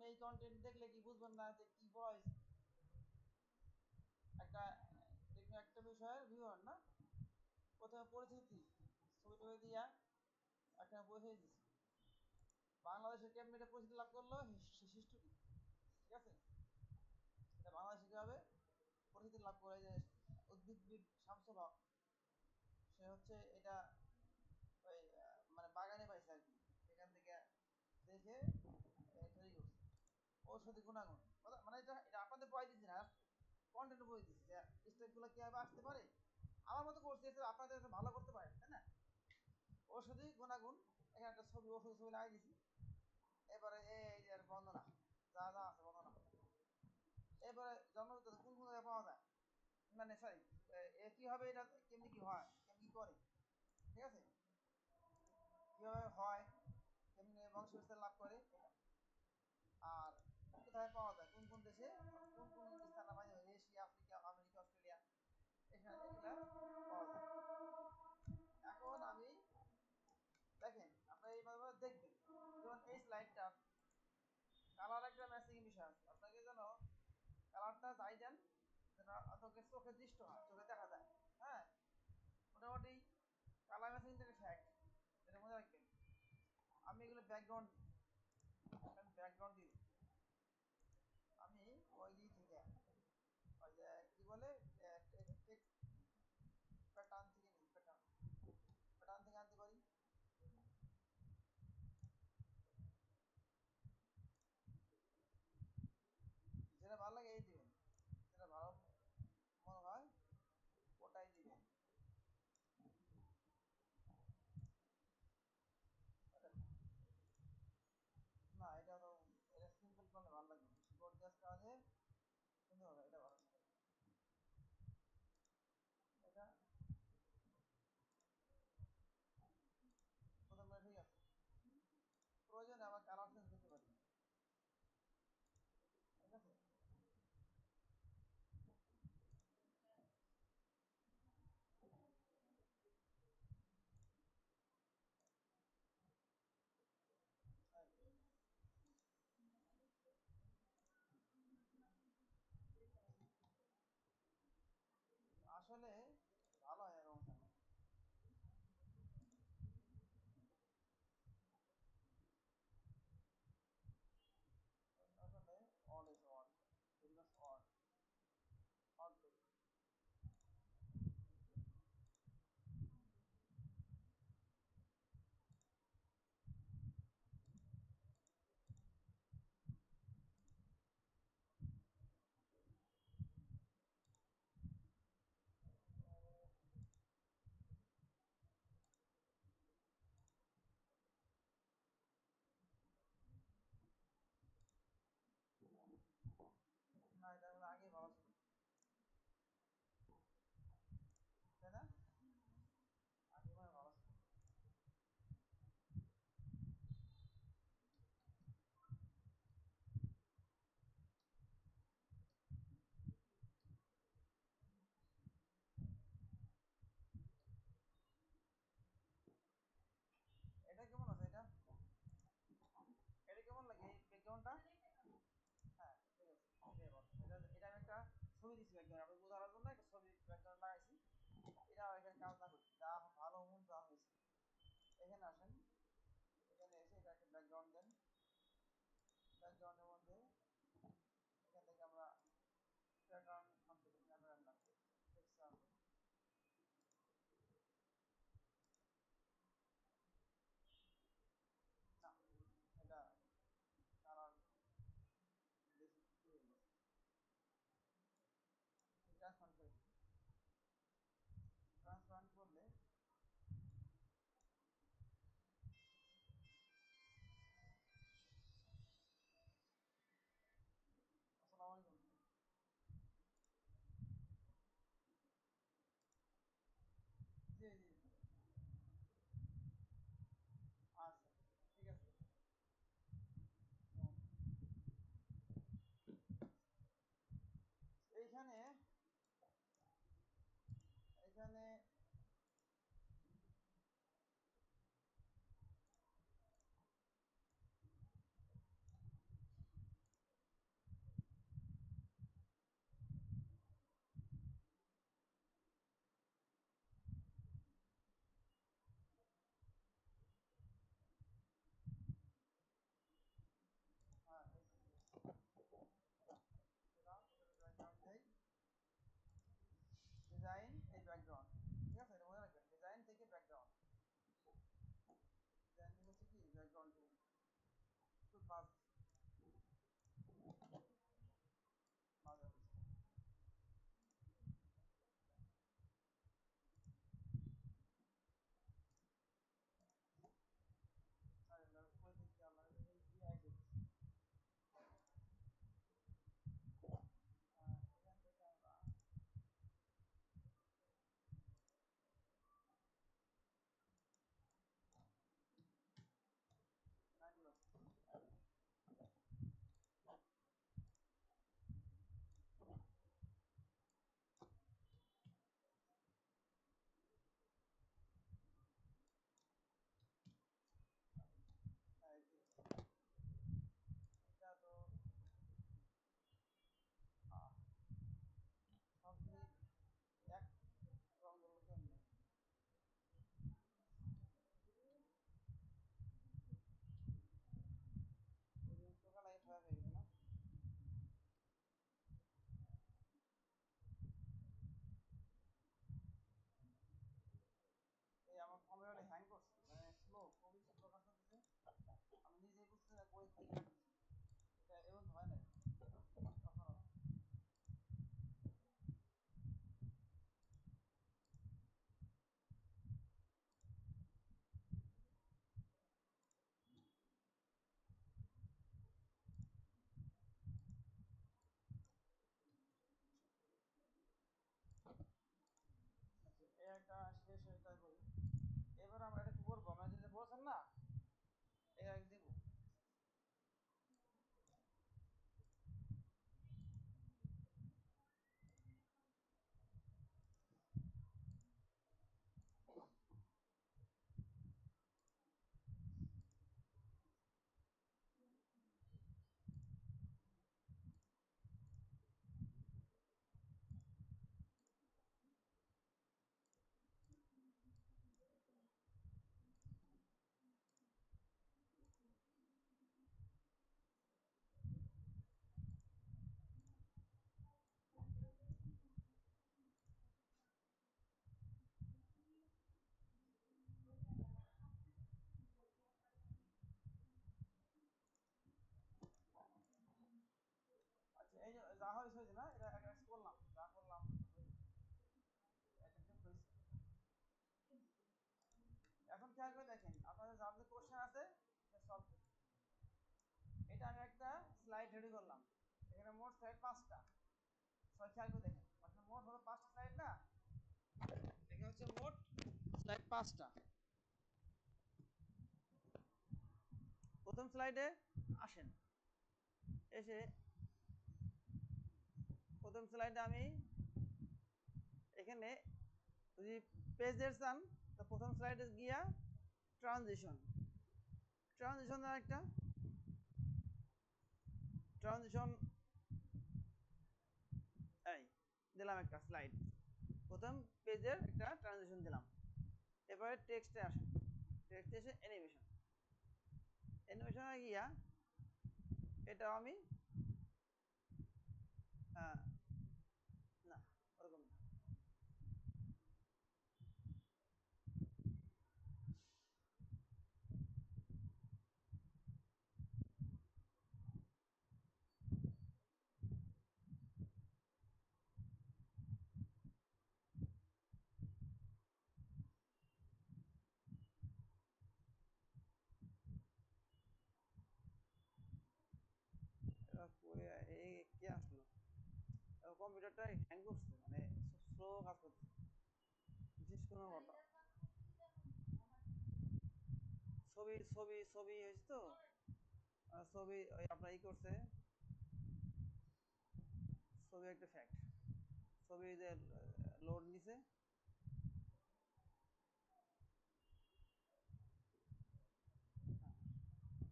আপনি এই কন্টেন্ট দেখলে কি বুঝবেন না যে কি ভয়েস একটা একটা বিষয়ের ভিউয়ার না প্রথমে পরিচিতি ছবি টবি দিয়া একটা পরিচিতি দিচ্ছি বাংলাদেশের কেমনি এটা পরিচিতি লাভ করলো হিস্টোরি ঠিক আছে এটা বাংলাদেশে কীভাবে পরিচিতি লাভ করে যে উদ্ভিদবিদ শামসুল হক সে হচ্ছে এটা ওই মানে বাগানে পাইছে আর কি সেখান থেকে দেখে তৈরি করছে ঔষধি গুণাগুণ মানে এটা এটা আপনাদের বই দিচ্ছি না কন্টেন্ট বই দিচ্ছি যে স্টেপগুলো কীভাবে আসতে পারে আমার মতো করছি আপনাদের ভালো করতে পারে তাই না ঔষধি গুণাগুণ এখানে একটা ছবি ওষুধ ছবি লাগিয়ে দিছি এবারে এই যে বর্ণনা যা যা আছে বর্ণনা এবারে জন্মগত কোন কোন জায়গায় পাওয়া যায় মানে সরি কীভাবে এটা কেমনি কি হয় কেমনি কি করে ঠিক আছে কীভাবে হয় কেমনি বংশবিস্তার লাভ করে এটা আর কোথায় পাওয়া যায় কোন কোন দেশে কোন কোন স্থানে পাওয়া যায় এশিয়া আফ্রিকা আমেরিকা অস্ট্রেলিয়া এখানে এগুলা পাওয়া যায় এখন আমি দেখেন আপনারা এইভাবে দেখবেন যেমন এই স্লাইডটা কালার একটা ম্যাচিং বিষয় আছে আপনাকে যেন কালারটা যাই দেন যেন আপনাকে চোখে দৃষ্ট হয় চোখে দেখা যায় হ্যাঁ মোটামুটি কালার ম্যাচিংটা ফ্যাক্ট এটা মনে রাখবেন আমি এগুলো ব্যাকগ্রাউন্ড দিই আমি ওই দিক থেকে ওই যে কি বলে প্যাটার্ন থেকে নিই প্যাটার্ন থেকে আনতে পারি যেটা ভালো লাগে এই দিবেন যেটা ভালো মনে হয় ওটাই দিবেন না এটা তো এটা সিম্পল করলে ভালো লাগবে বেশি গর্জিয়াস কাজে সুন্দর হবে এটা ভালো লাগে এটা প্রথমে ঠিক আছে প্রয়োজনে আবার কালার চেঞ্জ করতে পারি ঠিক আছে আসলে ভালো হয় এরকম আসলে odd is odd because odd odd না এটা আগে ভালো ছিল তাই না আগে মনে হয় ভালো ছিল এটা কেমন আছে এটা এটা কেমন লাগে এই ব্যাকগ্রাউন্ডটা হ্যাঁ ঠিক আছে এটাই বল এটা আমি একটা ছবি দিচ্ছি ব্যাকগ্রাউন্ড আপনি বোঝার জন্য একটা ছবি ব্যাকগ্রাউন্ড লাগাইছি এটা এখানে কাজ না করছি যা ভালো মন যা হয়েছে এখানে আসেন এখানে এসে এটা একটা ব্যাকগ্রাউন্ড দেন ব্যাকগ্রাউন্ডের মধ্যে এখান থেকে আমরা প্যাটার্ন আনতে পারি প্যাটার্ন না টেক্সচার না এটা কালার বেশি হয়ে গেছে ট্রান্সপারেন্ট করে ট্রান্সপারেন্ট করলে আসসালামু আলাইকুম 5 5 এটা তো সবগুলি এক রঙ বললো কেমন টোকা লাইট হয়ে গেছে না এই আমার কম্পিউটারে হ্যাং করছে মানে স্লো খুবই স্লো কাজ করতেছে আমি নিজেই বুঝতে না কই কি এটা এমন হয় না কখনো এই একটা শেষ হয়ে তাই করি এবার আমরা এটা কি করবো আমরা যেটা বলছেন না এটা দিব আচ্ছা এই যে যা হয়েছে না এটা একটা করলাম যা করলাম এটা হয়েছে এখন খেয়াল করে দেখেন আপনাদের যা যে কোশ্চেন আছে এটা সলভ করুন এটা আমি একটা স্লাইড রেডি করলাম এখানে মোট স্লাইড 5টা সবাই খেয়াল করে দেখেন মানে মোট হলো 5টা স্লাইড না এখানে হচ্ছে মোট স্লাইড 5টা প্রথম স্লাইডে আসেন এসে প্রথম স্লাইডে আমি এখানে যদি পেজের চান তো প্রথম স্লাইডে গিয়া ট্রানজিশন দেওয়া একটা ট্রানজিশন এই দিলাম একটা স্লাইড প্রথম পেজের একটা ট্রানজিশন দিলাম এবারে টেক্সটে আসেন টেক্সটে এসে অ্যানিমেশনে গিয়া এটা আমি না ওরকম না এই কি আসলো কম্পিউটারটা হ্যাং করছে মানে স্লো কাজ করছে বিশেষ কোনো ঘটনা ছবি হয়েছে তো ছবি ওই আপনার করছে ছবি একটা ফ্যাক্ট ছবি যে লোড নিছে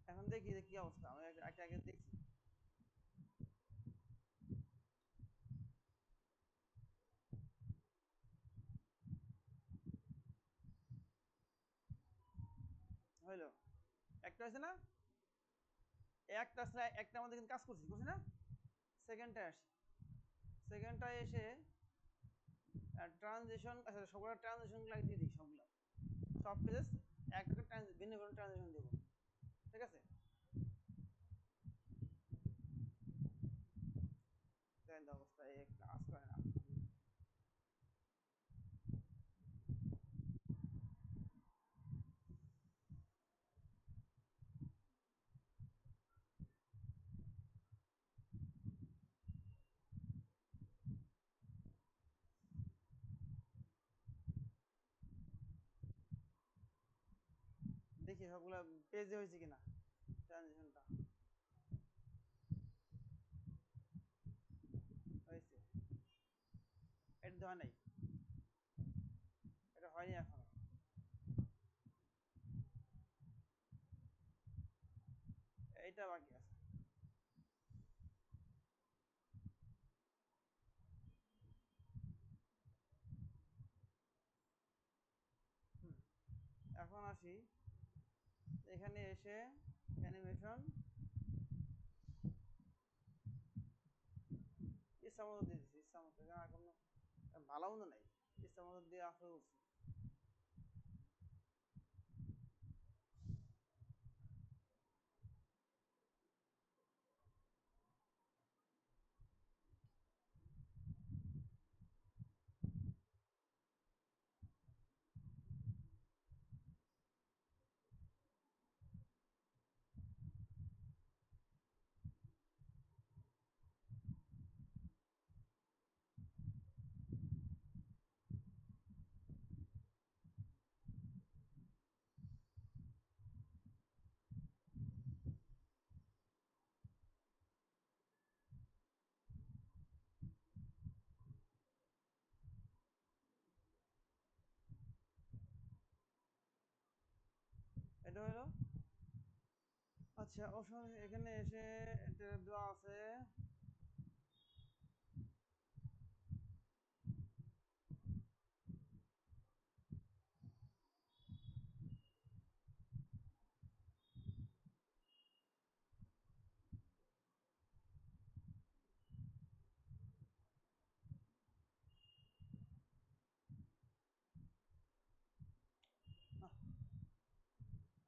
এখন দেখি যে কি অবস্থা আমি একটা আগে দেখছি হইলো একটা হয়েছে না একটা আমাদের কিন্তু কাজ করছি না সেকেন্ডটা আসি সেকেন্ডটা এসে ট্রানজিশন আচ্ছা সবগুলো ট্রানজিশনগুলো দিয়ে দিই সবগুলো সব পেজেস একটা ভিন্ন ভিন্ন ট্রানজিশন দেবো ঠিক আছে দেখি সবগুলো পেজে হয়েছে কিনা ট্রানজিশনটা হয়েছে। এটা দেওয়া নাই, এটা হয়নি এখনো। এইটা বাকি আছে। এখন আসি এখানে এসে অ্যানিমেশন ইচ্ছা মতো দিয়ে দিচ্ছি, ইচ্ছা মতো, এখানে আর কোনো ভালো মতো নাই, ইচ্ছা মতো দিয়ে আসলে বলছি। এটা হলো আচ্ছা অপশন। এখানে এসে এটা দেওয়া আছে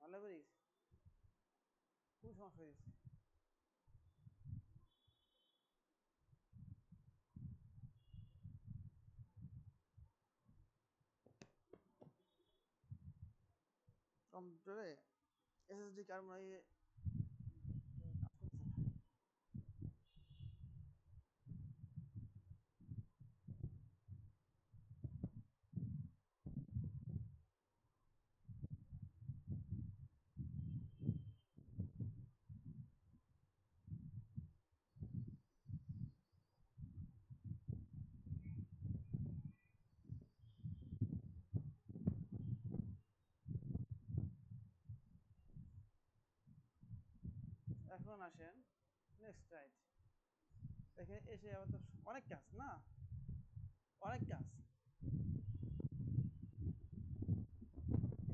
ভালো করে গেছি, খুব সমস্যা হয়ে গেছে। কম্পিউটারে এসএসডি কার্ড মানে কাজ করছে না। এখন আসেন নেক্সট রাইট। এখানে এসে আবার তো অনেক কাজ না, অনেক কাজ।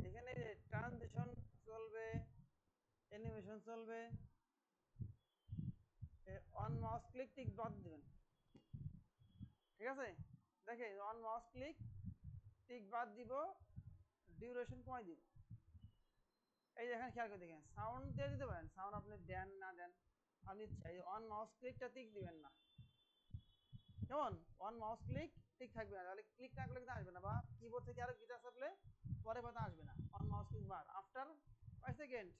এখানে ট্রানজিশন চলবে, অ্যানিমেশন চলবে, অন মাউস ক্লিক টিক বাদ দিবেন, ঠিক আছে? দেখে অন মাউস ক্লিক টিক বাদ দিব, ডিউরেশন কমাই দিব। এই যে এখানে খেয়াল করে দেখেন, সাউন্ড দিয়ে দিতে পারেন, সাউন্ড আপনি দেন না দেন আপনি চাই। অন মাউস ক্লিকটা টিক দিবেন না, কেমন? অন মাউস ক্লিক টিক থাকবে না, তাহলে ক্লিক না করলে কিন্তু আসবে না, বা কিবোর্ড থেকে আরো গিটার চাপলে পরে কথা আসবে না। অন মাউস ক্লিক বার after 5 second.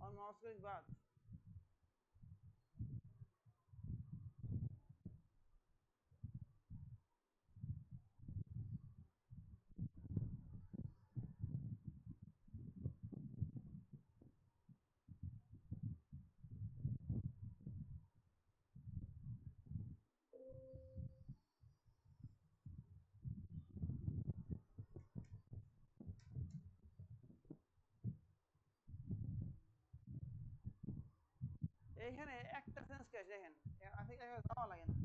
On mouse click বার। এইখানে একটা সেন্স ক্যাশ দেখেন, আপনি যাওয়া লাগে না,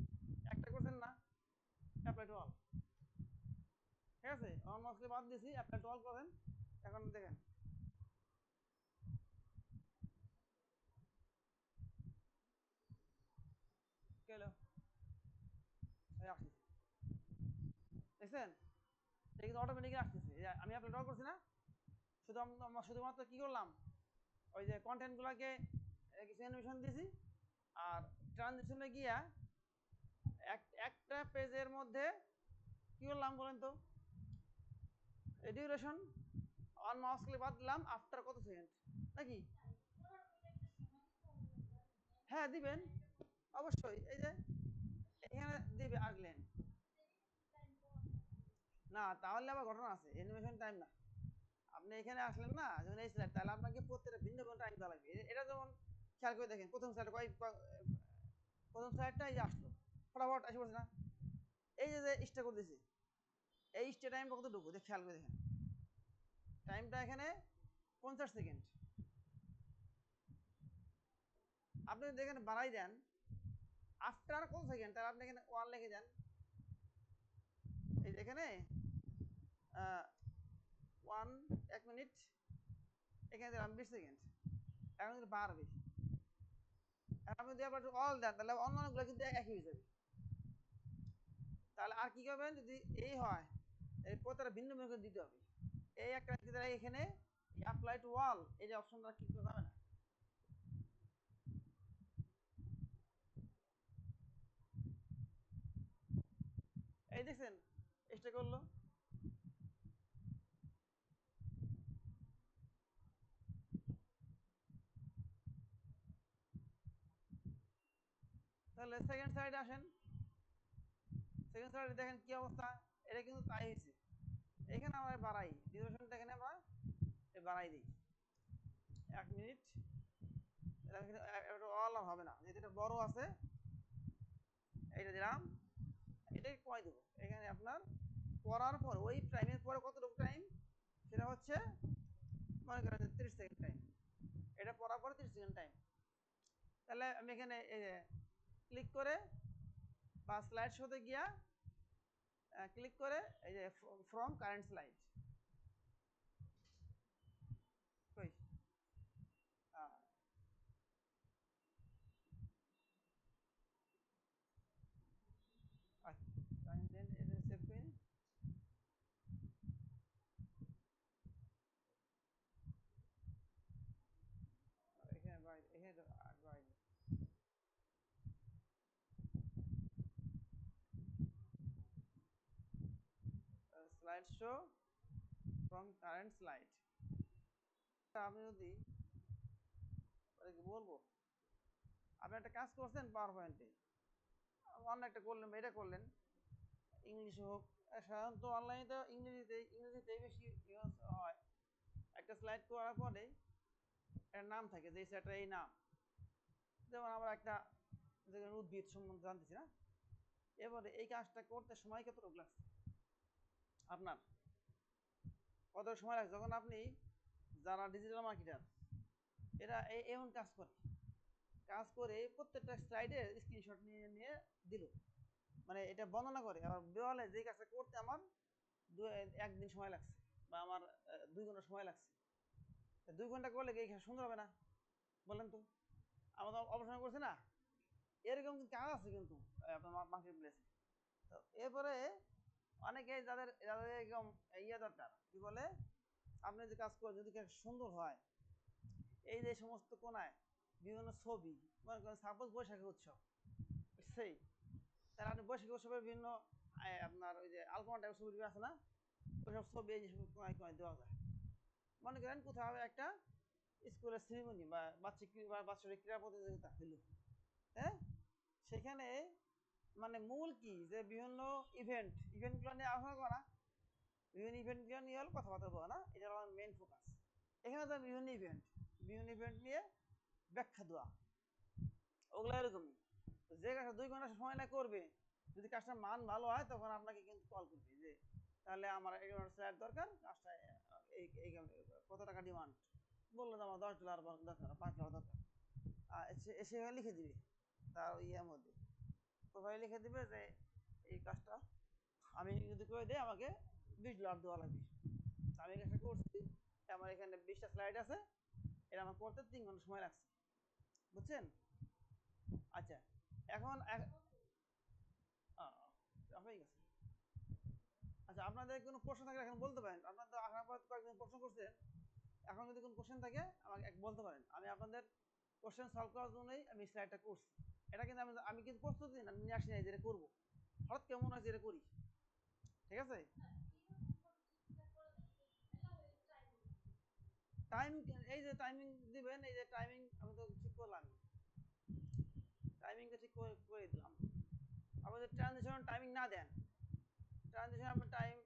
একটা করছেন না, অ্যাপ্লাই টু অল, ঠিক আছে? অন মাউস ক্লিক বাদ দিয়েছি, অ্যাপ্লাই টু অল করেন। এখন দেখেন গেল, এই আসতেছে, দেখছেন? এটা কিন্তু অটোমেটিক্যালি আসতেছে। আমি অ্যাপ্লাই টু অল করছি না, শুধুমাত্র কি করলাম, ওই যে কন্টেন্টগুলোকে কিছু অ্যানিমেশন দিয়েছি, আর ট্রানজিশনে গিয়া একটা একটা পেজের মধ্যে কি করলাম বলেন তো, ডিউরেশন অন মাউস ক্লিক বাদ দিলাম আফটার কত সেকেন্ড নাকি? হ্যাঁ দিবেন অবশ্যই, এই যে এখানে দিবে আসলেন না, তাহলে আবার ঘটনা আছে, অ্যানিমেশন টাইম না। আপনি এখানে আসলেন না যখন এই স্লাইড, তাহলে আপনাকে প্রত্যেকটা ভিন্ন ভিন্ন টাইম দেওয়া লাগবে। এটা যেমন খেয়াল করে দেখেন, প্রথম স্লাইডটা এই যে আসলো, ফটাফট আসে পড়ছে না, এই যে স্টে করে দিয়েছি, এই স্টে টাইমটা কতটুকু খেয়াল করে দেখেন, টাইমটা এখানে 50 সেকেন্ড। আপনি যদি এখানে বাড়াই দেন আফটার কত সেকেন্ড, তাহলে আপনি এখানে 1 লিখে দেন, এই যে এখানে 1 মিনিট, এখানে দিলাম 20 সেকেন্ড, এখন কিন্তু বাড়বে। আপনি যদি আবার অল দেন তাহলে অন্যান্যগুলো কিন্তু একই হয়ে যাবে। তাহলে আর কি করবেন, যদি এই হয় এই প্রত্যেকটা ভিন্ন ভিন্ন করে দিতে হবে। এই একটা এখানে অ্যাপ্লাই টু অল এই যে অপশনটা ক্লিক করা যাবে না, এই দেখছেন এটা করলো। তাহলে সেকেন্ড সাইডে আসেন, সেকেন্ড সাইডে দেখেন কি অবস্থা, এটা কিন্তু তাই হয়েছে। এখানে আমরা বাড়াই ডিউরেশনটা, এখানে আমরা বাড়াই দিই 1 মিনিট, এটা অল হবে না, যেহেতু এটা বড় আছে, এইটা দিলাম, এটাই কয় দেবো এখানে আপনার পড়ার পর ওই টাইমের পরে কতটুকু টাইম, সেটা হচ্ছে মনে করেন 30 সেকেন্ড টাইম, এটা পড়ার পরে 30 সেকেন্ড টাইম। তাহলে আমি এখানে ক্লিক করে বা স্লাইড শোতে গিয়া ক্লিক করে এই যে ফ্রম কারেন্ট স্লাইড, কই সেভ করি, এখানে বাইরে, এখানে বাইরে slide show from current slide. আমি যদি বলবো, আপনি একটা কাজ করছেন পাওয়ার পয়েন্টে, অন্য একটা করলেন বা এটা করলেন, ইংলিশে হোক, সাধারণত অনলাইনে তো ইংরেজিতেই বেশি ইউজ হয়। একটা স্লাইড করার পরে একটা নাম থাকে, যে সেটা এই নাম, যেমন আমরা একটা উদ্ভিদ সম্বন্ধে জানতেছি না, এবারে এই কাজটা করতে সময় কতটুকু লাগছে আপনার, কত সময় লাগছে, যখন আপনি যারা ডিজিটাল মার্কেটার এরা এমন কাজ করে প্রত্যেকটা স্লাইডে স্ক্রিনশট নিয়ে নিয়ে দিল, মানে এটা বর্ণনা করে, আবার বলে যে কাজটা করতে আমার 1 দিন সময় লাগছে বা আমার 2 ঘন্টা সময় লাগছে। 2 ঘন্টা করলে কি সুন্দর হবে না বলেন তো? আমরা তো অবসর করছি না, এরকম কাজ আছে কিন্তু আপনার মার্কেট প্লেসে। তো এরপরে অনেকে যাদের যাদের এরকম ইয়ে দরকার, কি বলে, আপনি যে কাজ করেন যদি সুন্দর হয়, এই যে সমস্ত কোনায় বিভিন্ন ছবি, মনে করেন সাপোজ বৈশাখী উৎসব, সেই তাহলে আপনি বৈশাখী উৎসবের বিভিন্ন আপনার ওই যে আলপনা টাইপের ছবি আছে না, ওইসব ছবি এই যে কোনায় কোনায় দেওয়া যায়। মনে করেন কোথাও একটা স্কুলের সেরিমনি বা বাৎসরিক ক্রীড়া প্রতিযোগিতা হইল, হ্যাঁ, সেখানে মানে মূল কি যে বিভিন্ন ইভেন্টগুলো নিয়ে আলোচনা করা, বিভিন্ন ইভেন্টগুলো নিয়ে হলো কথাবার্তা বলা না, এটা আমার মেন ফোকাস। এখানে তো বিভিন্ন ইভেন্ট নিয়ে ব্যাখ্যা দেওয়া, ওগুলো এরকমই। যে কাজটা 2 ঘন্টা সময় না করবে, যদি কাজটার মান ভালো হয় তখন আপনাকে কিন্তু কল করবে যে তাহলে আমার স্যার দরকার, কাজটা এই কত টাকা ডিমান্ড, বললো যে আমার $10 দরকার, $5 দরকার, এসে লিখে দিবে তার ইয়ের মধ্যে, প্রোফাইল লিখে দিবে যে এই কাজটা আমি যদি করে দিই আমাকে $20 দেওয়া লাগবে। আমি কাজটা করছি, আমার এখানে 20টা স্লাইড আছে, এটা আমার করতে 3 ঘন্টা সময় লাগছে, বুঝছেন? আচ্ছা, এখন হয়ে গেছে। আচ্ছা, আপনাদের কোনো প্রশ্ন থাকলে এখন বলতে পারেন, আপনার তো আসার পর কয়েকদিন প্রশ্ন করছেন, এখন যদি কোনো কোশ্চেন থাকে আমাকে বলতে পারেন, আমি আপনাদের কোশ্চেন সলভ করার জন্যই আমি স্লাইডটা করছি। এটা কিন্তু আমি কিন্তু প্রস্তুতি নিয়ে আসি না যেটা করবো, হঠাৎ কেমন আছে এটা করি, ঠিক আছে? টাইম, এই যে টাইমিং দিবেন, এই যে টাইমিং আমি তো ঠিক করলাম, টাইমিংটা ঠিক করে দিলাম। আপনি যদি ট্রানজিশন টাইমিং না দেন, ট্রানজিশন আপনি টাইম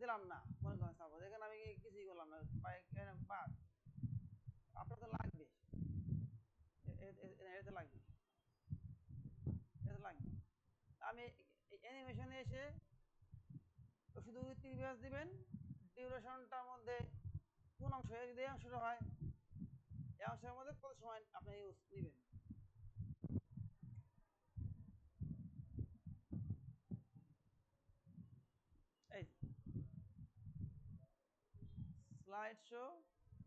দিলাম না, মনে করেন সাপোজ এখানে আমি কিছুই করলাম না, বাদ, আপনার তো লাগবে, এটা লাগবে, এটা লাগবে। আমি অ্যানিমেশনে এসে শুধু ত্রিভুজ দিবেন, ডিউরেশনটার মধ্যে কোন অংশ, যদি এই অংশটা হয়, এই অংশের মধ্যে কত সময় আপনি ইউজ নেবেন। এই slide show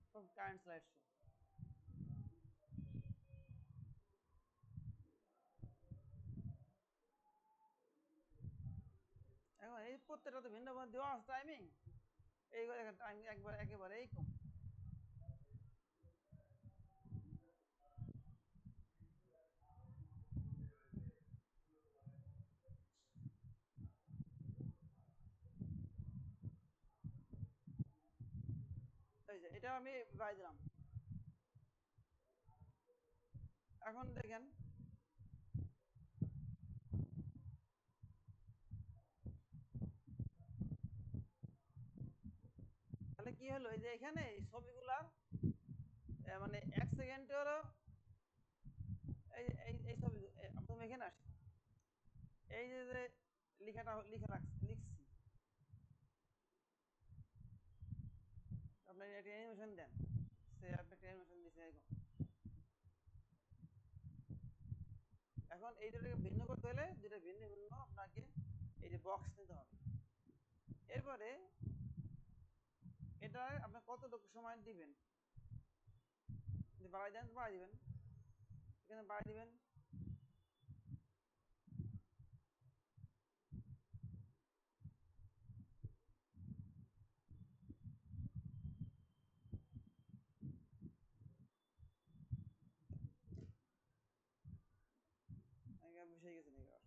from current slide show. এখন এই প্রত্যেকটা তো ভিন্ন ভিন্ন দেওয়া আছে টাইমিং, এই টাইম একবার একেবারে এই কম। এই যে এটা আমি বাই দিলাম। এখন দেখেন তাহলে কি হলো, এই যে এখানে ছবিগুলার মানে 1 সেকেন্ডেরও, এই এই এই ছবি তুমি এখানে আসি, এই যে যে লেখাটা লিখছি, আপনি একটা অ্যানিমেশন দেন, সে আপনি একটা অ্যানিমেশন দিচ্ছে এরকম। এখন এই দুটোকে ভিন্ন করতে হলে দুটো ভিন্ন ভিন্ন আপনাকে এই যে বক্স নিতে হবে। এরপরে এটা আপনি কতটুকু সময় দিবেন, যদি বাড়াই দেন বাড়াই দিবেন, এখানে বাড়াই দিবেন। বসে গেছে নাকি আবার?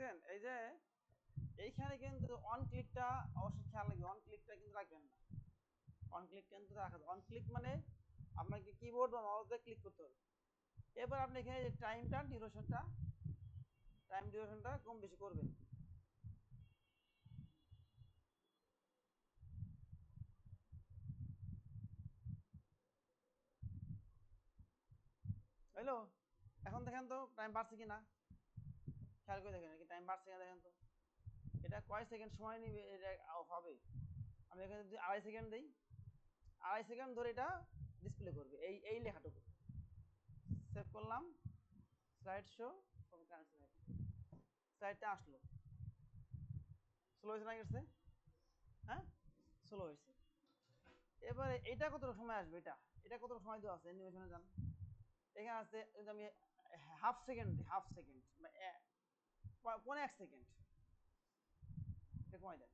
দেখছেন এই যে এইখানে কিন্তু অন ক্লিকটা অবশ্যই খেয়াল রাখবেন, অন ক্লিকটা কিন্তু রাখবেন না, অন ক্লিক কিন্তু রাখবেন। অন ক্লিক মানে আপনাকে কিবোর্ড বা মাউস দিয়ে ক্লিক করতে হবে। এবার আপনি এখানে যে টাইমটা ডিউরেশনটা ডিউরেশনটা কম বেশি করবেন। হ্যালো, এখন দেখেন তো টাইম বাড়ছে কি না, খেয়াল করে দেখেন কি টাইম বাড়ছে কিনা দেখেন তো। এটা কয় সেকেন্ড সময় নিবে এটা হবে। আমি এখানে যদি 2.5 সেকেন্ড দিই, 2.5 সেকেন্ড ধরে এটা ডিসপ্লে করবে এই এই লেখাটুকু। সেভ করলাম, স্লাইড শো, স্লাইডটা আসলো। স্লো হয়েছে না গেছে? হ্যাঁ, স্লো হয়েছে। এবারে এটা কত সময় আসবে, এটা এটা কত সময় দেওয়া আছে অ্যানিমেশনে যান, এখানে আছে আমি হাফ সেকেন্ড, হাফ সেকেন্ড পনে 1 সেকেন্ড, এটা কমাই দেন।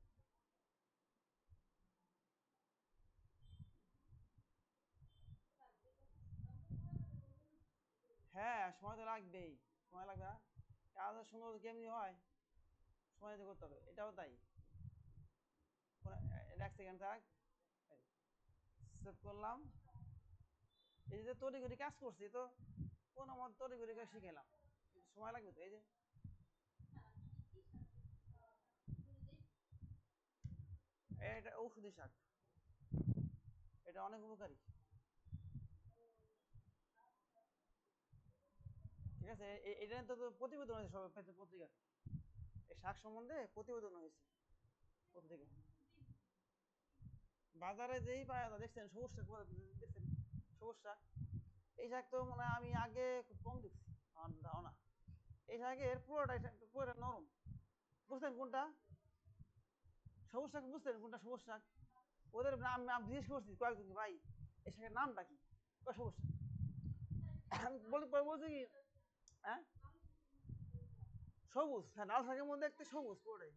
হ্যাঁ, সময় তো লাগবেই, সময় লাগবে না, কাজের সুন্দর কেমনি হয়, সময় দিতে করতে হবে, এটাও তাই। 1 সেকেন্ড থাক, সেভ করলাম। এই যে তৈরি করে কাজ করছি তো কোন মত তৈরি করে কাজ শিখাইলাম, সময় লাগবে তো। এই যে এটা ঔষধি শাক, এটা অনেক উপকারী, ঠিক আছে। এটা তো প্রতিবেদন হয়েছে সব পত্রিকাতে, এই শাক সম্বন্ধে প্রতিবেদন হয়েছে পত্রিকা। বাজারে যেই পায় দেখছেন সবুজ শাক, দেখছেন সবুজ শাক, এই শাক তো মানে আমি আগে খুব কম দেখছি, আমার ধারণা এই শাকের পুরোটাই পুরোটা নরম। বুঝতেন কোনটা সবুজ শাক, বুঝতেন কোনটা সবুজ শাক? ওদের নাম নাম জিজ্ঞেস করছি কয়েকজন, ভাই এই শাকের নামটা কি, সবুজ শাক। আমি বলছি কি, হ্যাঁ সবুজ, হ্যাঁ লাল শাকের মধ্যে একটা সবুজ পুরোটাই,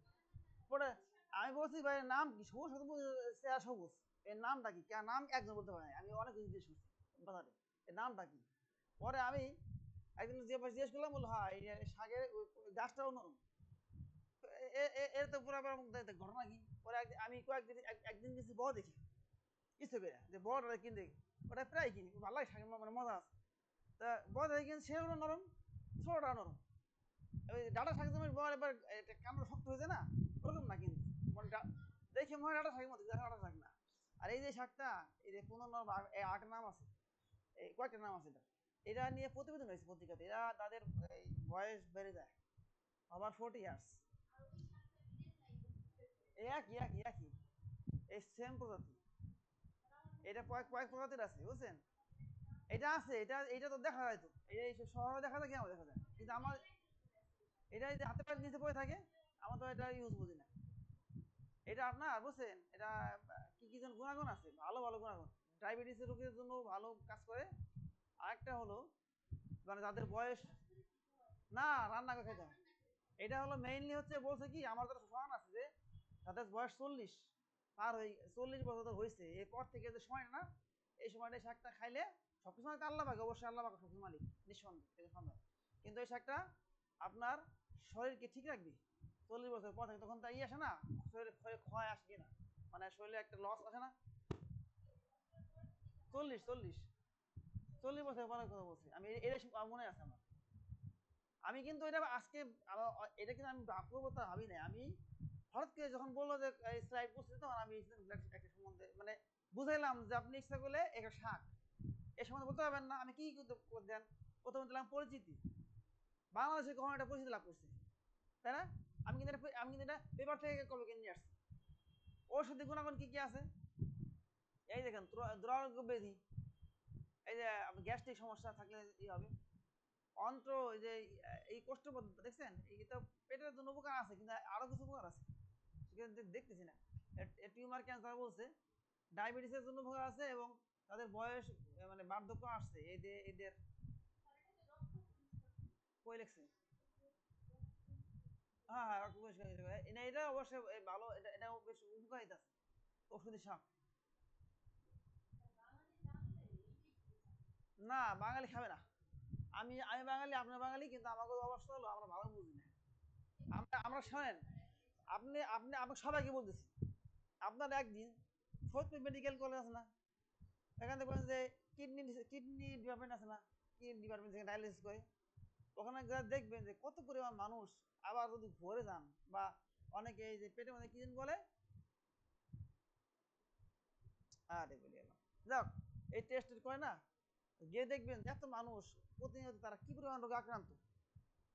পরে আমি বলছি ভাই নাম কি, সবুজ সবুজ, এর নামটা কি, কে নাম একজন বলতে পারে, আমি অনেক কিছু জিজ্ঞেস করছি বাজারে এর নামটা কি। পরে আমি একদিন জিজ্ঞেস করলাম, বললো হ্যাঁ এই শাকের গাছটাও নরম। এর তো পুরো ঘটনা কি, পরে আমি কয়েকদিন একদিন গেছি বড় দেখি ইচ্ছে করে যে বড় কিনতে, ওটা প্রায় কিনি, ভালো লাগে শাকের মানে মজা আছে। তা বড় দেখি কিন্তু সেগুলো নরম, ছোটটা নরম। ওই ডাটা শাক যেমন বড় এবার কামড় শক্ত হয়েছে না, ওরকম না কিন্তু মানে দেখে মনে হয় ডাটা শাকের মতো, ডাটা শাক না। আর এই যে শাকটা, এই যে কোনো নাম, আট নাম আছে, এই কয়েকটা নাম আছে, এটা নিয়ে প্রতিবেদন হয়েছে পত্রিকাতে, এরা তাদের এই বয়স বেড়ে যায় আবার 40 ইয়ার্স, এই একই একই একই এই সেম প্রজাতি, এটা কয়েক কয়েক প্রজাতির আছে বুঝছেন। এটা আছে, এটা এটা তো দেখা যায় তো, এই শহরে দেখা যায়, কেন দেখা যায়, কিন্তু আমার এটা যে হাতে পায়ে নিচে পড়ে থাকে, আমার তো এটা ইউজ বুঝি না। এটা আপনার বুঝছেন, এটা কি কি যেন গুণাগুণ আছে, ভালো ভালো গুণাগুণ, ডায়াবেটিসের রোগীর জন্য ভালো কাজ করে। আরেকটা হলো মানে যাদের বয়স, না রান্না করে খেতে হয়, এটা হলো মেইনলি হচ্ছে বলছে কি, আমার যারা সমান আছে যে তাদের বয়স 40 পার হয়ে 40 বছর হয়েছে, এরপর থেকে যে সময়টা না, এই সময়টা শাকটা খাইলে সবকিছু হয়তো আল্লাহ পাকে, অবশ্যই আল্লাহ পাকে সবকিছু মালিক নিঃসন্দেহ সন্দেহ, কিন্তু এই শাকটা আপনার শরীরকে ঠিক রাখবে 40 বছর পর থেকে, তখন তাই আসে না শরীরে ক্ষয় আসে কিনা, মানে শরীরে একটা লস আসে না। 40 40 বছর পরের কথা বলছি আমি, এটা মনে আছে আমার। আমি কিন্তু এটা আজকে এটা কিন্তু আমি করবো তা ভাবি নাই, আমি হঠাৎ করে যখন বললো যে এই স্লাইড করছি, তখন আমি একটা সম্বন্ধে মানে বুঝাইলাম যে আপনি ইচ্ছা করলে একটা শাক এর সম্বন্ধে বলতে পারবেন না, আমি কি দেন, প্রথমে দিলাম পরিচিতি, বাংলাদেশে কখন একটা পরিচিতি লাভ করছে, তাই না? আমি কিন্তু এটা পেপার থেকে কবে কিনে নিয়ে আসছি। ঔষধি গুণাগুণ কি কি আছে, এই দেখেন দুরারোগ্য ব্যাধি, এই যে গ্যাস্ট্রিক সমস্যা থাকলে ই হবে, অন্ত্র, এই যে এই কোষ্ঠবদ্ধ দেখছেন, এই তো পেটের জন্য উপকার আছে, কিন্তু আরো কিছু উপকার আছে সেখানে দেখতেছি না। টিউমার ক্যান্সার বলছে, ডায়াবেটিসের জন্য উপকার আছে, এবং তাদের বয়স মানে বার্ধক্য আসছে এদের এদের কই লেখছে, হ্যাঁ হ্যাঁ রক্ত পরিষ্কার হয়ে যাবে, এটা অবশ্যই ভালো, এটা এটাও বেশ উপকারিতা আছে ওষুধি শাক। না বাঙালি খাবে না, আমি আমি বাঙালি, আপনার বাঙালি, কিন্তু আমাকে অবস্থা হলো আমরা ভালো বুঝি না। আমরা আমরা শোনেন, আপনি আপনি আমি সবাইকে বলতেছি, আপনার একদিন ফরিদপুর মেডিকেল কলেজ আছে না, এখান থেকে বলেন যে কিডনি কিডনি ডিপার্টমেন্ট আছে না, কিডনি ডিপার্টমেন্ট থেকে ডায়ালিসিস করে, ওখানে দেখবেন যে কত পরিমাণ মানুষ যদি ভরে যান বা অনেকে এই যে পেটের মধ্যে কি যেন বলে, আরে বলি এলাম, যাক এই টেস্ট করে না, গিয়ে দেখবেন এত মানুষ প্রতিনিয়ত তারা কি পরিমাণ রোগে আক্রান্ত।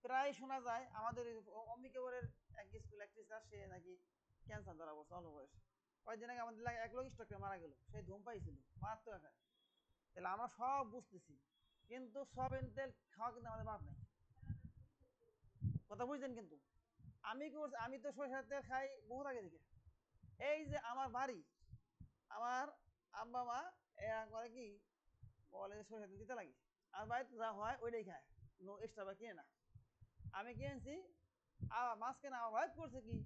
প্রায় শোনা যায় আমাদের অম্বিকাপুরের এক স্কুল এক টিচার, সে নাকি ক্যান্সার ধরা পড়ছে অল্প বয়সে। কয়েকদিন আগে আমাদের এক লোক স্ট্রোকে মারা গেল, সেই ধূমপাই ছিল মারাত্মক আকারে। তাহলে আমরা সব বুঝতেছি, কিন্তু সয়াবিন তেল খাওয়া কিন্তু আমাদের বাদ নাই, কথা বুঝছেন? কিন্তু আমি কি করছি, আমি তো সরিষার তেল খাই বহুত আগে থেকে। এই যে আমার বাড়ি, আমার আব্বা মা এরা করে কি বলে সরিষার তেল দিতে লাগে, আমার বাড়িতে যা হয় ওইটাই খায়, নো এক্সট্রা বা কিনে না। আমি কিনেছি, মাঝখানে আমার ওয়াইফ করছে কি,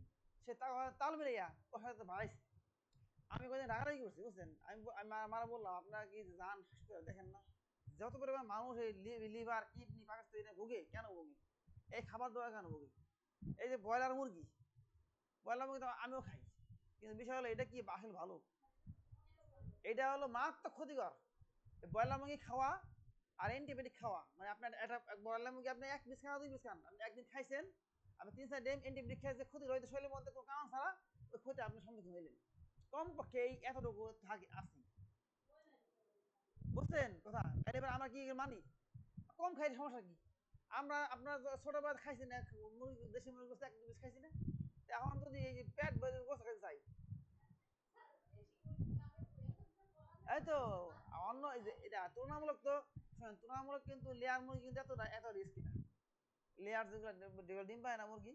সে তাল মিলাইয়া ওর সাথে বাড়াইছে। আমি কদিন রাগারাগি করছি, বুঝছেন? আমি মারা বললাম, আপনারা কি যান হাসপাতালে দেখেন না যত পরিমাণ মানুষ এই লিভার কিডনি পাকিস্তানে ভুগে, কেন ভুগে? এই খাবার দাবার কেন ভুগে? এই যে ব্রয়লার মুরগি, ব্রয়লার মুরগি তো আমিও খাই, কিন্তু বিষয় হলো এটা কি আসলে ভালো? এটা হলো মারাত্মক ক্ষতিকর। ব্রয়লার মুরগি খাওয়া আর অ্যান্টিবায়োটিক খাওয়া, মানে আপনার একটা ব্রয়লার মুরগি আপনি এক পিস খান 2 পিস খান, আপনি একদিন খাইছেন, আপনি 3-4 দিন অ্যান্টিবায়োটিক খাইছে, ক্ষতি রয়েছে শরীরের মধ্যে কোনো কারণ ছাড়া, ওই ক্ষতি আপনি সম্মুখীন হইলেন। কমপক্ষে এই এতটুকু থাকে আছে, বুঝছেন কথা? এবার আমরা কি মানি কম খাই, সমস্যা কি? আমরা আপনার ছোটবেলা খাইছি না মুরগি, দেশি মুরগি গোস্ত এক পিস খাইছি না? এখন যদি এই পেট ভরে গোস্ত খাইতে চাই, এই তো অন্য এই যে এটা তুলনামূলক তো, শুনেন তুলনামূলক কিন্তু লেয়ার মুরগি কিন্তু এত রিস্কি না। লেয়ার যেগুলো যেগুলো ডিম পায় না মুরগি,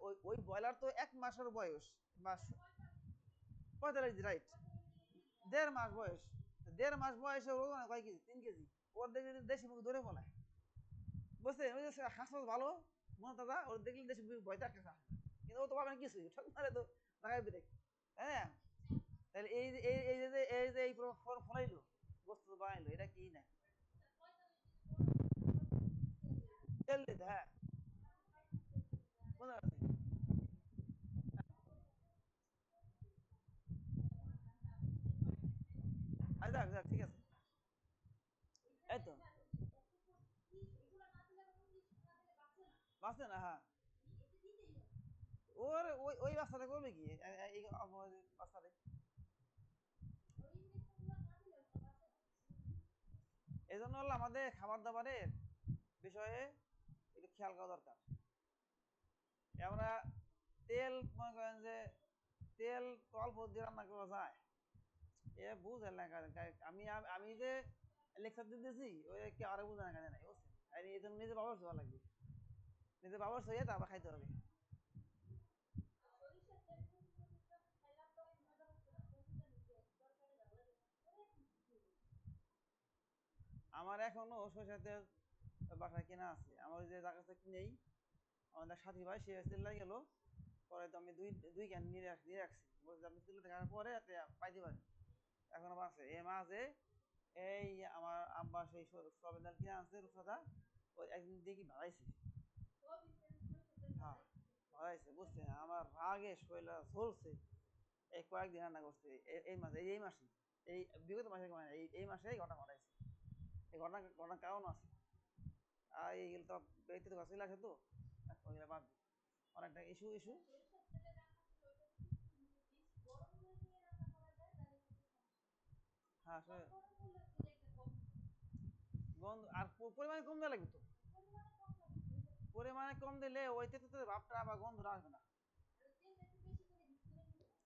ওই ওই ব্রয়লার তো 1 মাসের বয়স, মাস 45, রাইট, 1.5 মাস বয়স, 1.5 মাস বয়সে ওজন কয় কেজি? 3 কেজি। ওর দেখলে দেশি মুরগি ধরে বলায়, বুঝছেন? ওই যে হাসপাতাল ভালো মনে দাদা, ওর দেখলে দেশি মুরগি ভয়তে আটকে আসে, কিন্তু ও তো পাবেন কিছুই, ঠক মারে তো লাগাই ব্রেক। হ্যাঁ, তাহলে এই যে এই ফলাইলো, বস্তু বানাইলো, এটা কি না তেল দিতে? হ্যাঁ, বুঝতে পারছি। আচ্ছা যাক যাক, ঠিক আছে, এই তো বাঁচছে না, হ্যাঁ। ওর ওই ওই বাচ্চাটা করবে কি এই বাচ্চাটা? এই জন্য হলো আমাদের খাবার দাবারের বিষয়ে একটু খেয়াল করা দরকার। আমরা তেল মনে করেন যে তেল তো অল্প দিয়ে রান্না করা যায়, এ বুঝেন না। আমি আমি যে লেকচার দিতেছি ওই কি আরো বুঝে না কাজে নাই, বুঝছেন? আর এই জন্য নিজে বাবার হওয়া লাগবে, নিজে বাবার হয়ে তারপর খাইতে হবে। আমার এখনো সরিষার তেল বাসায় কেনা আছে, আমার ওই যে যার কাছে কিনেই আমাদের সাথী ভাই, সে তেল গেল পরে, তো আমি দুই দুই ক্যান নিয়ে রাখছি, বলছি আপনি তেল দেখার পরে পাইতে পারেন। এখনো আছে এ মাঝে, এই আমার আব্বা সেই সবের ডাল কিনে আনছে রূপসাদা, ওই একদিন দেখি ভাড়াইছে, হ্যাঁ ভাড়াইছে, বুঝছেন? আমার রাগে শৈলা চলছে, এই কয়েকদিন রান্না করছে, এই মাসে, এই মাসে, এই বিগত মাসে, এই মাসে এই ঘটনা ঘটাইছে। এই ঘটনার কারণ আছে, আর এইগুলো তো ব্যক্তিগত কাছে আসে তো, ওইগুলো বাদ দিই। অনেকটা ইস্যু ইস্যু। হ্যাঁ আসলে গন্ধ আর পরিমাণে কম দেওয়া লাগবে তো, পরিমাণে কম দিলে ওই তেতো ভাবটা বা গন্ধটা আসবে না।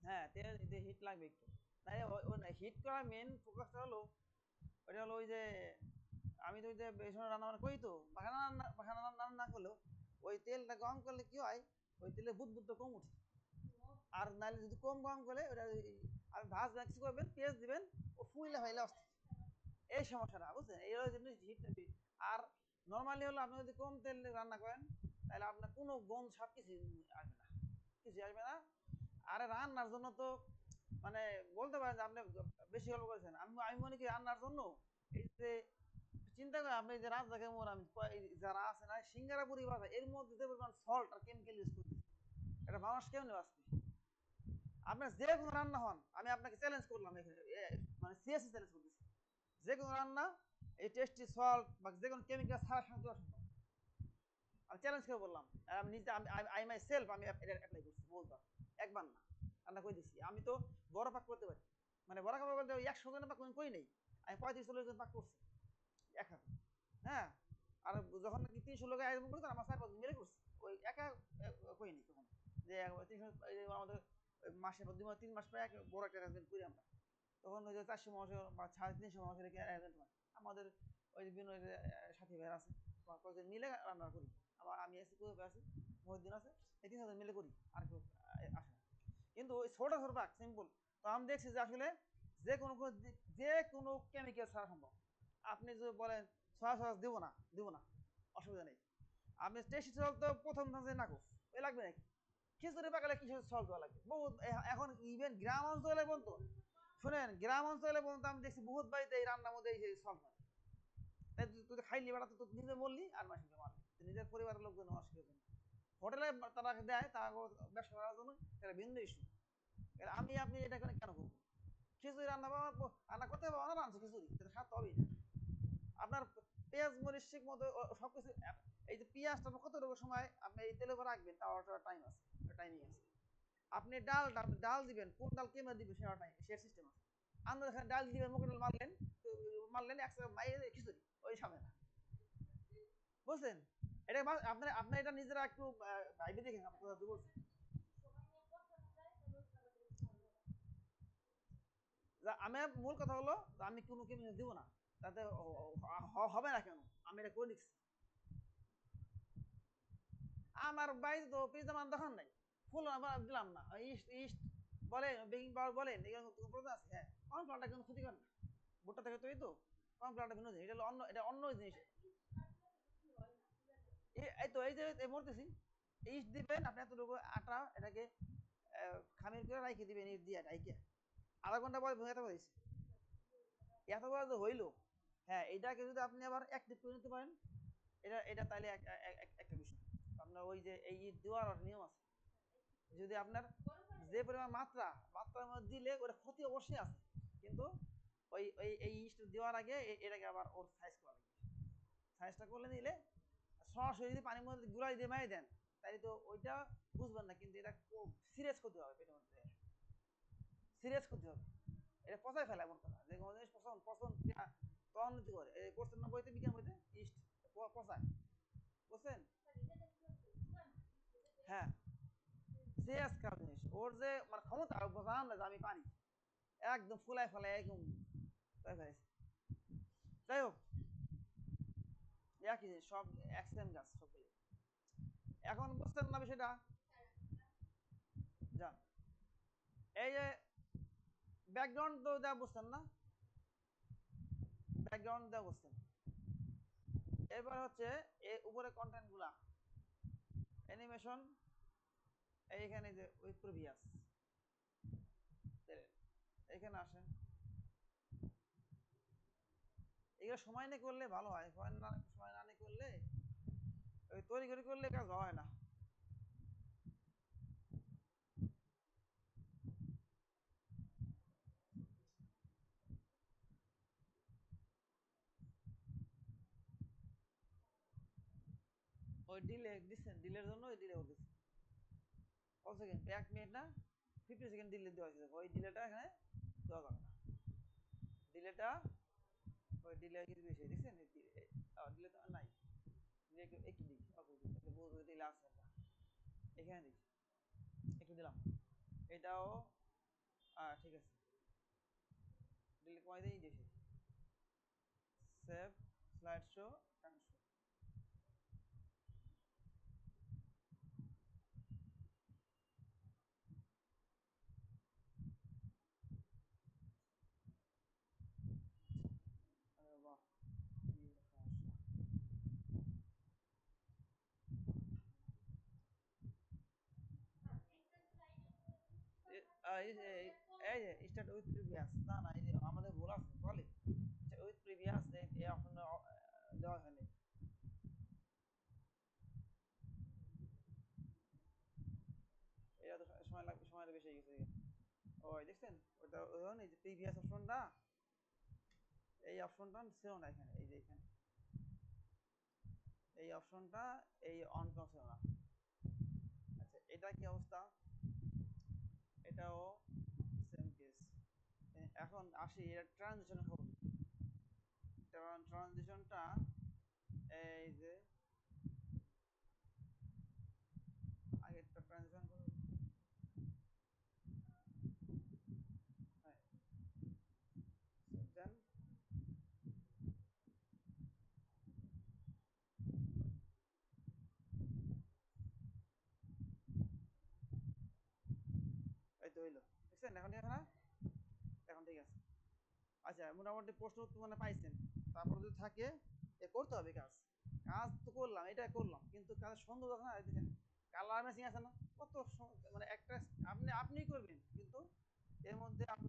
হ্যাঁ, তেল হিট লাগবে একটু, তাই হিট করার মেন ফোকাসটা হলো, ওইটা হলো ওই যে আমি তো ওই যে বেসন রান্না বান্না করি তো, বাখানা রান্না না করলেও ওই তেলটা গরম করলে কি হয়, ওই তেলে বুদবুদটা কম উঠে। আর নাহলে যদি কম গরম করলে ওটা আপনি ভাজ ম্যাক্স করবেন, পেঁয়াজ দিবেন, ও ফুইলে ফাইলে আসছে, এই সমস্যাটা, বুঝছেন? এই জন্য হিট। আর নর্মালি হলো আপনি যদি কম তেল রান্না করেন, তাহলে আপনার কোনো গন্ধ সব কিছু আসবে না, কিছু আসবে না। আরে রান্নার জন্য তো মানে বলতে পারেন যে আপনি বেশি গল্প করেছেন। আমি আমি মনে করি রান্নার জন্য এই যে চিন্তা করেন, আপনি যে রাত জায়গায় মোর আমি যারা আছে না সিঙ্গারা পুরি বাজা, এর মধ্যে যে পরিমাণ সল্ট আর কেমিক্যাল ইউজ করতেছে, এটা মানুষ কেমনে বাঁচবে? আপনার যে কোনো রান্না হন, আমি আপনাকে চ্যালেঞ্জ করলাম এখানে, মানে সিএসসি চ্যালেঞ্জ করতেছি, যে কোনো রান্না এই টেস্টি সল্ট বা যে কোনো কেমিক্যাল ছাড়া শান্তি অসম্ভব। আমি চ্যালেঞ্জ করে বললাম, আর আমি নিজে আই মাই সেলফ আমি এটা অ্যাপ্লাই করছি বহুবার, একবার না, রান্না করে দিছি। আমি তো বড় পাক করতে পারি, মানে বড় খাবার বলতে 100 জনের পাক আমি করি নাই, আমি 35-40 জন পাক করছি এক হাতে। হ্যাঁ, আর যখন নাকি 300 লোক আয়োজন করছে আমার 4-5 মিলে করছি, ওই একা করিনি তখন, যে 300 আমাদের মাসে 2-3 মাস পরে এক বড় একটা অ্যারেঞ্জমেন্ট করি আমরা, তখন ওই যে 400 মানুষের বা 350 মানুষের অ্যারেঞ্জমেন্ট হয় আমাদের, ওই যে বিভিন্ন সাথী ভাইয়ের আছে, কয়েকজন মিলে রান্না করি। আবার আমি আছি, কোথাও আছি, মহিউদ্দিন আছে, এই 3 জন মিলে করি, আর কেউ আসে না। কিন্তু ওই ছোট ছোট পাক সিম্পল, তো আমি দেখছি যে আসলে যে কোনো কেমিক্যাল ছাড়া সম্ভব। আপনি যদি বলেন সয়া সস দিব না, অসুবিধা নেই। আপনি টেস্টি সল্ট তো প্রথম ধাঁচে নাকচ, ওই লাগবে নাকি? খিচুড়ি পাকালে কিসের সল্ট দেওয়া লাগবে? বহুত এখন ইভেন গ্রাম অঞ্চলে পর্যন্ত, শুনেন, গ্রাম অঞ্চলে পর্যন্ত আমি দেখছি বহুত বাড়িতে এই রান্নার মধ্যে এই সল্ট হয়। তাই তুই তো খাইলি বেড়া, তো নিজে মরলি আর মাসিকে মারলি, নিজের পরিবারের লোকজন অস্বীকার। হোটেলে তারা দেয়, তা ব্যবসা করার জন্য, এটা ভিন্ন ইস্যু। আমি আপনি এটা কেন করবো? খিচুড়ি রান্না করতে হবে না, রাঁধছে খিচুড়ি, সেটা খাতে হবেই না। আপনার পেঁয়াজ মরিচ ঠিক মতো সবকিছু, এই যে পেঁয়াজটা কতটুকু সময় আপনি এই তেলে করে রাখবেন, তার একটা টাইম আছে, টাইমিং আছে। আপনি ডাল দিবেন, কোন ডাল কেমন দিবেন সেটা টাইম, সে সিস্টেম আছে। আমরা এখানে ডাল দিবেন, মুখে ডাল মারলেন একসাথে মাইয়ে খিচুড়ি, ওই সামনে না, বুঝলেন? এটা আপনার এটা নিজেরা একটু ভাইবে দেখেন, আপনার কথা বলছেন। আমি মূল কথা হলো, আমি কোনো কেমিক্যাল দিব না, তাতে হবে না কেন, আমি এটা করে দিচ্ছি। আমার বাড়িতে তো পিজা মান দোকান নাই, ফুল আবার দিলাম না, ইস্ট ইস্ট বলেন, বেকিং পাউডার বলেন, এগুলো প্রয়োজন আছে। হ্যাঁ, কর্নফ্লাওয়ারটা কিন্তু ক্ষতিকর না, ভুট্টা থেকে তৈরি তো, কর্নফ্লাওয়ারটা ভিন্ন জিনিস, এটা অন্য জিনিস। এই তো এই যে মরতেছি, ইস্ট দিবেন আপনি এতটুকু আটা, এটাকে খামির করে রাখে দিবেন, ইট দিয়ে ঢাইকে, আধা ঘন্টা পরে ভেঙে পারিস, এত বড় যে হইলো। হ্যাঁ, এটাকে যদি আপনি আবার অ্যাক্টিভ করে নিতে পারেন, এটা তাইলে একটা বিষয়। আপনার ওই যে এই দেওয়ার নিয়ম আছে, যদি আপনার যে পরিমাণ মাত্রার মধ্যে দিলে ওটা ক্ষতি অবশ্যই আছে, কিন্তু ওই ওই এই ইস্ট দেওয়ার আগে এটাকে আবার ওর সাইজ করা লাগে, সাইজটা করলে নিলে সরাসরি যদি পানির মধ্যে গুড়াই দিয়ে মারি দেন, তাই তো ওইটা বুঝবেন না, কিন্তু এটা খুব সিরিয়াস ক্ষতি হবে পেটের মধ্যে, সিরিয়াস ক্ষতি হবে, এটা পচায় ফেলা এমন কথা, যে কোনো জিনিস পচন পচন তন্ত্র করে, এই কোর্সের 90-তে বিজ্ঞান বইতে ইস্ট পচায়, বুঝছেন? হ্যাঁ, সিরিয়াস খারাপ জিনিস, ওর যে মানে ক্ষমতা জানান না যে আমি পানি একদম ফুলাই ফেলাই একদম তাই ফেলেছি। যাই হোক, একই জিনিস, সব এক সেম গাছ সবগুলি। এখন বুঝতেন না বিষয়টা? যান, এই যে ব্যাকগ্রাউন্ড তো যা বুঝতেন না, ব্যাকগ্রাউন্ড যা বুঝতেন, এবার হচ্ছে এই উপরে কন্টেন্ট গুলা, অ্যানিমেশন, এইখানে যে উইথ প্রিভিয়াস, এখানে আসেন, এগুলো সময় নিয়ে করলে ভালো হয়, সময় না নিয়ে করলে, ওই তৈরি করে করলে কাজ ভালো হয় না। ওই ডিলে দিচ্ছেন, ডিলের জন্য ওই ডিলে করতেছে, কত সেকেন্ড, 1 মিনিট না, 50 সেকেন্ড ডিলে দেওয়া হয়েছে, ওই ডিলেটা এখানে দেওয়া যাবে না, ডিলেটা, ওই ডিলে কিছু বেশি দিচ্ছেন, ডিলে তো নাই, ডিলে একটু দিই, বুঝতে ডিলে আছে একটা, এখানে দিই, একটু দিলাম, এটাও ঠিক আছে, ডিলে কমাই দিই, বেশি, সেভ, স্লাইড শো, ট্রান্সফার, আরে বাহ, কি সমস্যা! এই যে স্টার্ট উইথ প্রিভিয়াস, না না, এই যে আমাদের ভুল আছে বলে, উইথ প্রিভিয়াস এই অপশনটা দেওয়া হয়নি, এটা তো সময় লাগবে, সময়টা বেশি হয়ে গেছে। ওই দেখছেন ওটা, ওই যে প্রিভিয়াস অপশনটা, এই অপশনটা ছিল না এখানে, এই যে এখানে এই অপশনটা এই অন করছে না। আচ্ছা এটা কি অবস্থা, এটাও সেম কেস। এখন আসি এর ট্রানজিশন হবে, ট্রানজিশনটা এই যে আগেরটা ট্রানজিশন করব, দেন এই তো হইলো, দেখছেন এখন ঠিক আছে না? এখন ঠিক আছে। আচ্ছা মোটামুটি প্রশ্ন উত্তর মানে পাইছেন, তারপর যদি থাকে এ করতে হবে কাজ, কাজ তো করলাম, এটা করলাম, কিন্তু কাজের সুন্দর দেখেন না, দেখেন কালার ম্যাচিং আছে না, কত মানে একটা আপনি আপনিই করবেন, কিন্তু এর মধ্যে আপনি